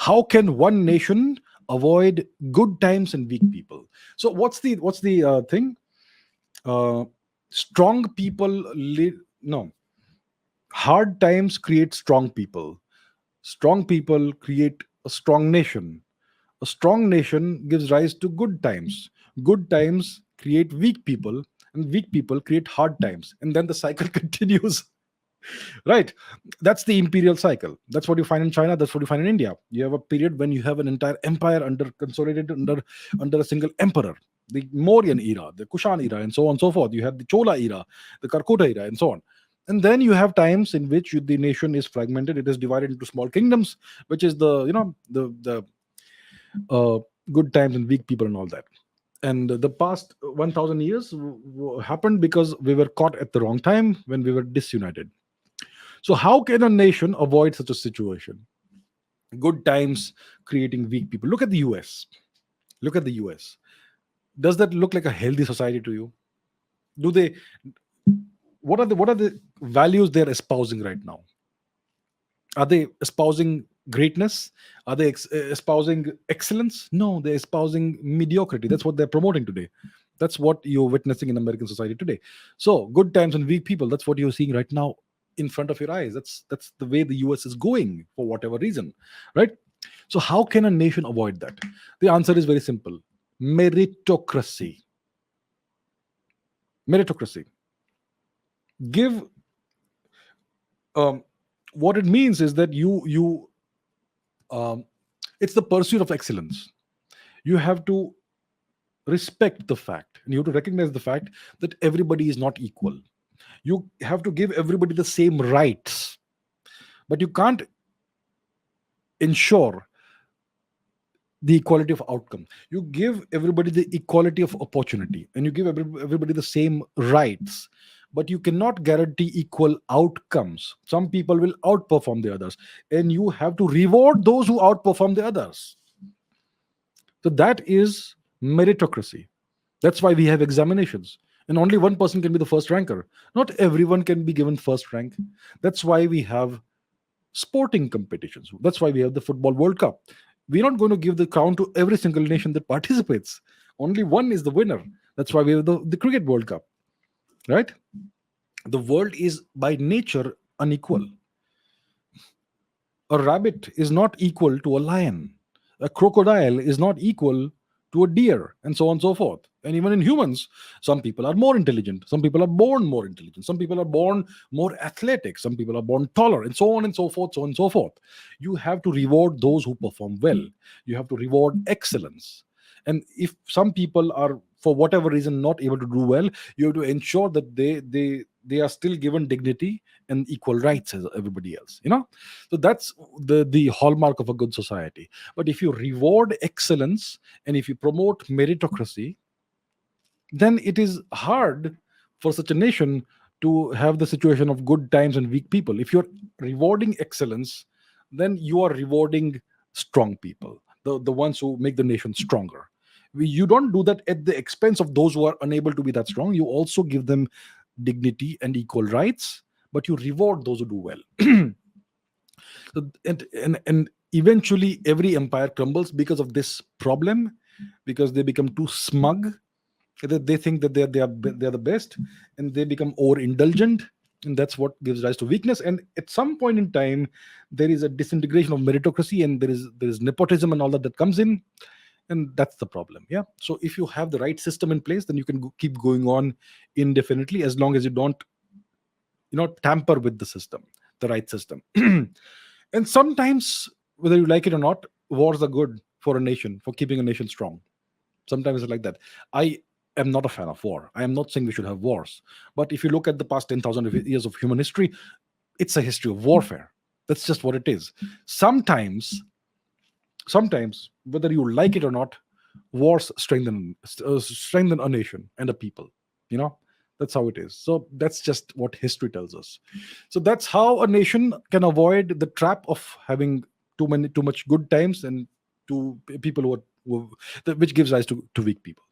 How can one nation avoid good times and weak people? So what's the thing? Uh, strong people no, hard times create strong people. Strong people create a strong nation. A strong nation gives rise to good times. Good times create weak people, and weak people create hard times. And then the cycle continues. Right? That's the imperial cycle. That's what you find in China. That's what you find in India. You have a period when you have an entire empire consolidated under a single emperor. The Mauryan era, the Kushan era, and so on and so forth. You have the Chola era, the Karkota era, and so on. And then you have times in which the nation is fragmented. It is divided into small kingdoms, which is the uh, good times and weak people and all that. And the past 1,000 years happened because we were caught at the wrong time when we were disunited. So, how can a nation avoid such a situation? Good times creating weak people. Look at the US. Look at the US. Does that look like a healthy society to you? Do they? What are the values they're espousing right now? Are they espousing greatness? Are they espousing excellence? No, they're espousing mediocrity. That's what they're promoting today. That's what you're witnessing in American society today. So, good times and weak people. That's what you're seeing right now in front of your eyes. That's the way the US is going for whatever reason, right? So, how can a nation avoid that? The answer is very simple: meritocracy. Meritocracy. Give what it means is that you it's the pursuit of excellence. You have to respect the fact, and you have to recognize the fact that everybody is not equal. You have to give everybody the same rights, but you can't ensure the equality of outcome. You give everybody the equality of opportunity, and you give everybody the same rights, but you cannot guarantee equal outcomes. Some people will outperform the others, and you have to reward those who outperform the others. So that is meritocracy. That's why we have examinations. And only one person can be the first ranker. Not everyone can be given first rank. That's why we have sporting competitions. That's why we have the Football World Cup. We're not going to give the crown to every single nation that participates. Only one is the winner. That's why we have the Cricket World Cup. Right? The world is by nature unequal. A rabbit is not equal to a lion. A crocodile is not equal to a deer, and so on and so forth. And even in humans, some people are more intelligent. Some people are born more intelligent. Some people are born more athletic. Some people are born taller, and so on and so forth, so on and so forth. You have to reward those who perform well. You have to reward excellence. And if some people are, for whatever reason, not able to do well, you have to ensure that they are still given dignity and equal rights as everybody else. So that's the hallmark of a good society. But if you reward excellence and if you promote meritocracy, then it is hard for such a nation to have the situation of good times and weak people. If you're rewarding excellence, then you are rewarding strong people, the ones who make the nation stronger. You don't do that at the expense of those who are unable to be that strong. You also give them dignity and equal rights, but you reward those who do well. So, and eventually every empire crumbles because of this problem, because they become too smug, that they think that they're the best, and they become overindulgent, and that's what gives rise to weakness. And at some point in time, there is a disintegration of meritocracy, and there is nepotism and all that comes in, and that's the problem. Yeah. So if you have the right system in place, then you can keep going on indefinitely, as long as you don't tamper with the system, the right system. And sometimes, whether you like it or not, wars are good for a nation, for keeping a nation strong. Sometimes it's like that. I am not a fan of war. I am not saying we should have wars. But if you look at the past 10,000 years of human history, it's a history of warfare. That's just what it is. Sometimes, whether you like it or not, wars strengthen a nation and a people. You know, that's how it is. So that's just what history tells us. So that's how a nation can avoid the trap of having too much good times and to people which gives rise to weak people.